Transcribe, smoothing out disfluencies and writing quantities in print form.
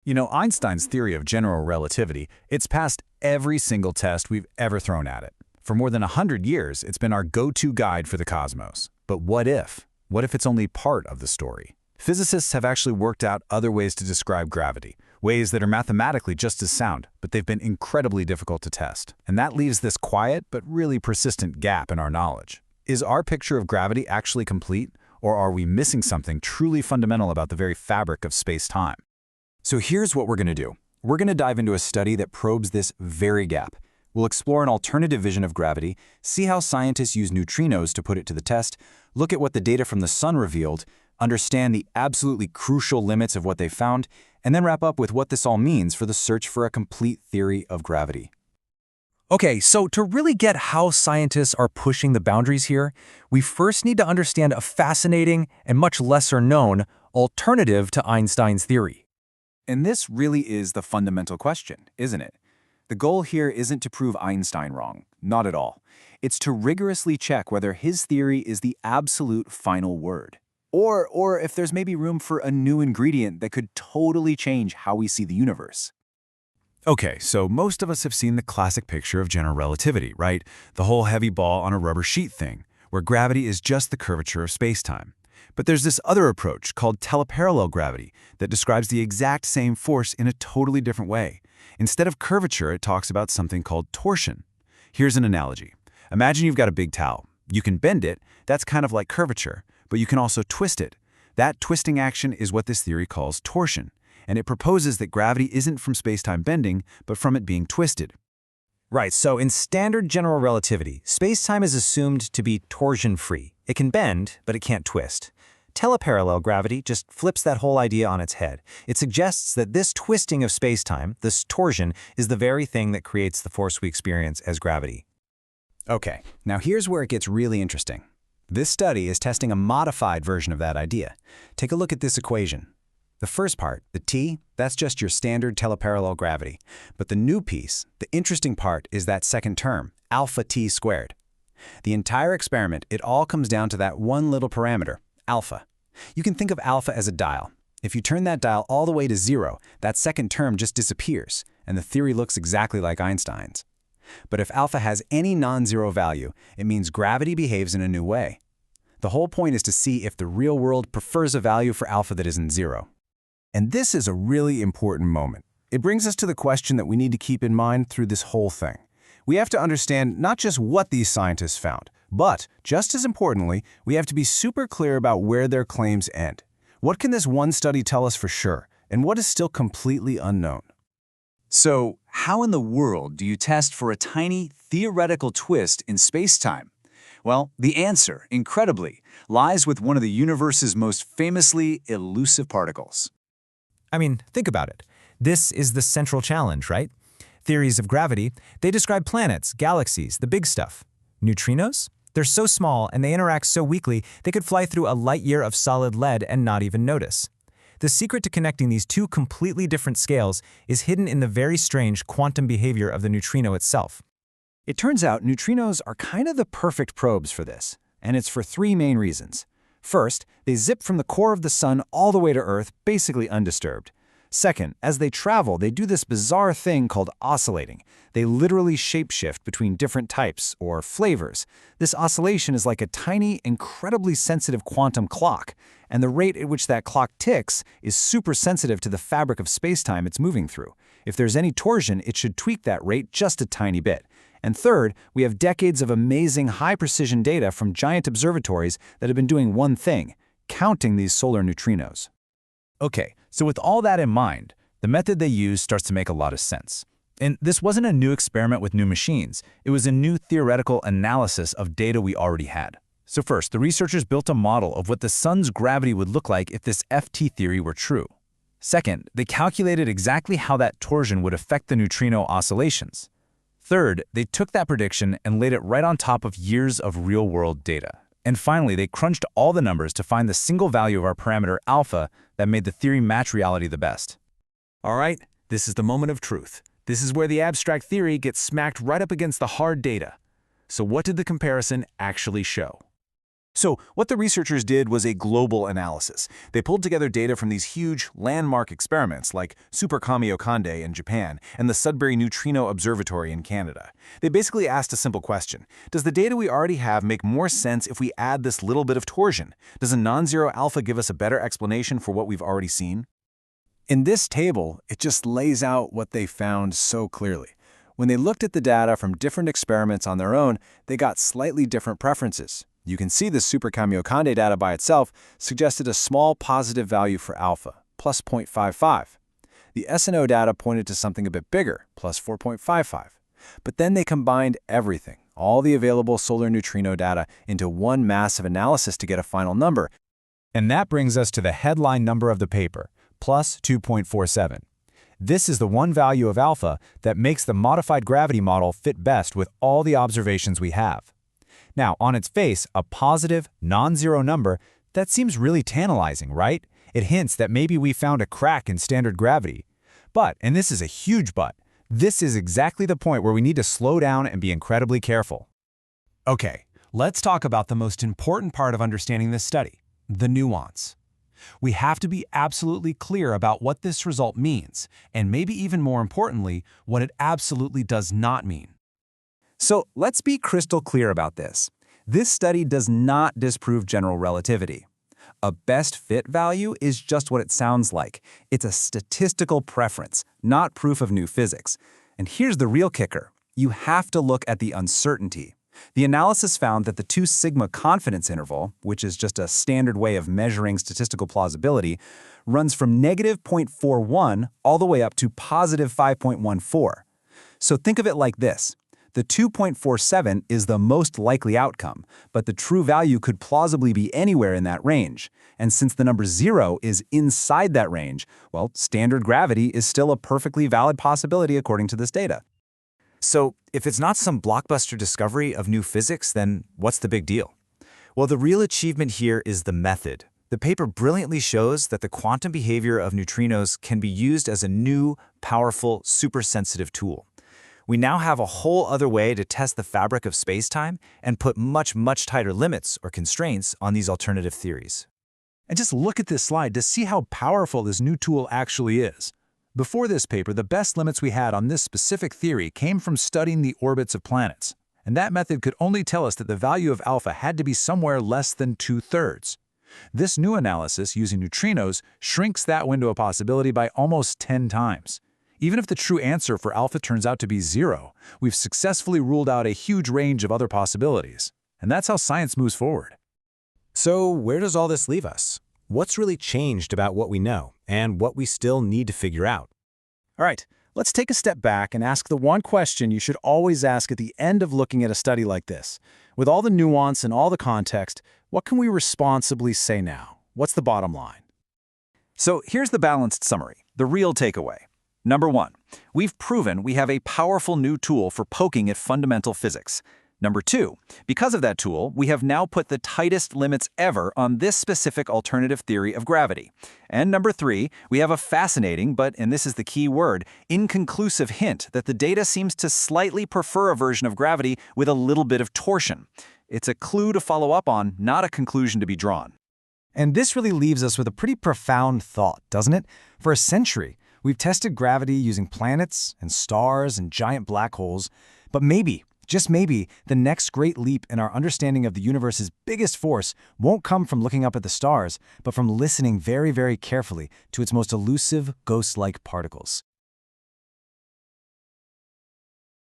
You know, Einstein's theory of general relativity, it's passed every single test we've ever thrown at it. For more than 100 years, it's been our go-to guide for the cosmos. But what if? What if it's only part of the story? Physicists have actually worked out other ways to describe gravity, ways that are mathematically just as sound, but they've been incredibly difficult to test. And that leaves this quiet but really persistent gap in our knowledge. Is our picture of gravity actually complete, or are we missing something truly fundamental about the very fabric of space-time? So here's what we're going to do. We're going to dive into a study that probes this very gap. We'll explore an alternative vision of gravity, see how scientists use neutrinos to put it to the test, look at what the data from the sun revealed, understand the absolutely crucial limits of what they found, and then wrap up with what this all means for the search for a complete theory of gravity. Okay, so to really get how scientists are pushing the boundaries here, we first need to understand a fascinating and much lesser known alternative to Einstein's theory. And this really is the fundamental question, isn't it? The goal here isn't to prove Einstein wrong, not at all. It's to rigorously check whether his theory is the absolute final word. Or if there's maybe room for a new ingredient that could totally change how we see the universe. Okay, so most of us have seen the classic picture of general relativity, right? The whole heavy ball on a rubber sheet thing, where gravity is just the curvature of space-time. But there's this other approach called teleparallel gravity that describes the exact same force in a totally different way. Instead of curvature, it talks about something called torsion. Here's an analogy. Imagine you've got a big towel. You can bend it, that's kind of like curvature, but you can also twist it. That twisting action is what this theory calls torsion, and it proposes that gravity isn't from space-time bending, but from it being twisted. Right, so in standard general relativity, space-time is assumed to be torsion-free. It can bend, but it can't twist. Teleparallel gravity just flips that whole idea on its head. It suggests that this twisting of space-time, this torsion, is the very thing that creates the force we experience as gravity. Okay, now here's where it gets really interesting. This study is testing a modified version of that idea. Take a look at this equation. The first part, the t, that's just your standard teleparallel gravity. But the new piece, the interesting part, is that second term, alpha t squared. The entire experiment, it all comes down to that one little parameter, alpha. You can think of alpha as a dial. If you turn that dial all the way to 0, that second term just disappears, and the theory looks exactly like Einstein's. But if alpha has any non-zero value, it means gravity behaves in a new way. The whole point is to see if the real world prefers a value for alpha that isn't 0. And this is a really important moment. It brings us to the question that we need to keep in mind through this whole thing. We have to understand not just what these scientists found, but, just as importantly, we have to be super clear about where their claims end. What can this one study tell us for sure, and what is still completely unknown? So, how in the world do you test for a tiny theoretical twist in space-time? Well, the answer, incredibly, lies with one of the universe's most famously elusive particles. I mean, think about it. This is the central challenge, right? Theories of gravity, they describe planets, galaxies, the big stuff. Neutrinos? They're so small and they interact so weakly they could fly through a light year of solid lead and not even notice. The secret to connecting these two completely different scales is hidden in the very strange quantum behavior of the neutrino itself. It turns out neutrinos are kind of the perfect probes for this, and it's for three main reasons. First, they zip from the core of the sun all the way to Earth, basically undisturbed. Second, as they travel, they do this bizarre thing called oscillating. They literally shapeshift between different types, or flavors. This oscillation is like a tiny, incredibly sensitive quantum clock, and the rate at which that clock ticks is super sensitive to the fabric of spacetime it's moving through. If there's any torsion, it should tweak that rate just a tiny bit. And third, we have decades of amazing high-precision data from giant observatories that have been doing one thing, counting these solar neutrinos. Okay, so with all that in mind, the method they used starts to make a lot of sense. And this wasn't a new experiment with new machines. It was a new theoretical analysis of data we already had. So first, the researchers built a model of what the sun's gravity would look like if this FT theory were true. Second, they calculated exactly how that torsion would affect the neutrino oscillations. Third, they took that prediction and laid it right on top of years of real-world data. And finally, they crunched all the numbers to find the single value of our parameter alpha that made the theory match reality the best. All right, this is the moment of truth. This is where the abstract theory gets smacked right up against the hard data. So what did the comparison actually show? So what the researchers did was a global analysis. They pulled together data from these huge landmark experiments like Super-Kamiokande in Japan and the Sudbury Neutrino Observatory in Canada. They basically asked a simple question. Does the data we already have make more sense if we add this little bit of torsion? Does a non-zero alpha give us a better explanation for what we've already seen? In this table, it just lays out what they found so clearly. When they looked at the data from different experiments on their own, they got slightly different preferences. You can see the Super-Kamiokande data by itself suggested a small positive value for alpha, plus 0.55. The SNO data pointed to something a bit bigger, plus 4.55. But then they combined everything, all the available solar neutrino data, into one massive analysis to get a final number. And that brings us to the headline number of the paper, plus 2.47. This is the one value of alpha that makes the modified gravity model fit best with all the observations we have. Now, on its face, a positive, non-zero number, that seems really tantalizing, right? It hints that maybe we found a crack in standard gravity. But, and this is a huge but, this is exactly the point where we need to slow down and be incredibly careful. Okay, let's talk about the most important part of understanding this study, the nuance. We have to be absolutely clear about what this result means, and maybe even more importantly, what it absolutely does not mean. So let's be crystal clear about this. This study does not disprove general relativity. A best fit value is just what it sounds like. It's a statistical preference, not proof of new physics. And here's the real kicker. You have to look at the uncertainty. The analysis found that the 2 sigma confidence interval, which is just a standard way of measuring statistical plausibility, runs from negative 0.41 all the way up to positive 5.14. So think of it like this. The 2.47 is the most likely outcome, but the true value could plausibly be anywhere in that range. And since the number 0 is inside that range, well, standard gravity is still a perfectly valid possibility according to this data. So, if it's not some blockbuster discovery of new physics, then what's the big deal? Well, the real achievement here is the method. The paper brilliantly shows that the quantum behavior of neutrinos can be used as a new, powerful, super-sensitive tool. We now have a whole other way to test the fabric of spacetime and put much, much tighter limits or constraints on these alternative theories. And just look at this slide to see how powerful this new tool actually is. Before this paper, the best limits we had on this specific theory came from studying the orbits of planets. And that method could only tell us that the value of alpha had to be somewhere less than 2/3. This new analysis using neutrinos shrinks that window of possibility by almost 10 times. Even if the true answer for alpha turns out to be 0, we've successfully ruled out a huge range of other possibilities. And that's how science moves forward. So, where does all this leave us? What's really changed about what we know, and what we still need to figure out? All right, let's take a step back and ask the one question you should always ask at the end of looking at a study like this. With all the nuance and all the context, what can we responsibly say now? What's the bottom line? So here's the balanced summary, the real takeaway. Number 1, we've proven we have a powerful new tool for poking at fundamental physics. Number 2, because of that tool, we have now put the tightest limits ever on this specific alternative theory of gravity. And number 3, we have a fascinating, but, and this is the key word, inconclusive hint that the data seems to slightly prefer a version of gravity with a little bit of torsion. It's a clue to follow up on, not a conclusion to be drawn. And this really leaves us with a pretty profound thought, doesn't it? For a century, we've tested gravity using planets and stars and giant black holes, but maybe, just maybe, the next great leap in our understanding of the universe's biggest force won't come from looking up at the stars, but from listening very, very carefully to its most elusive, ghost-like particles.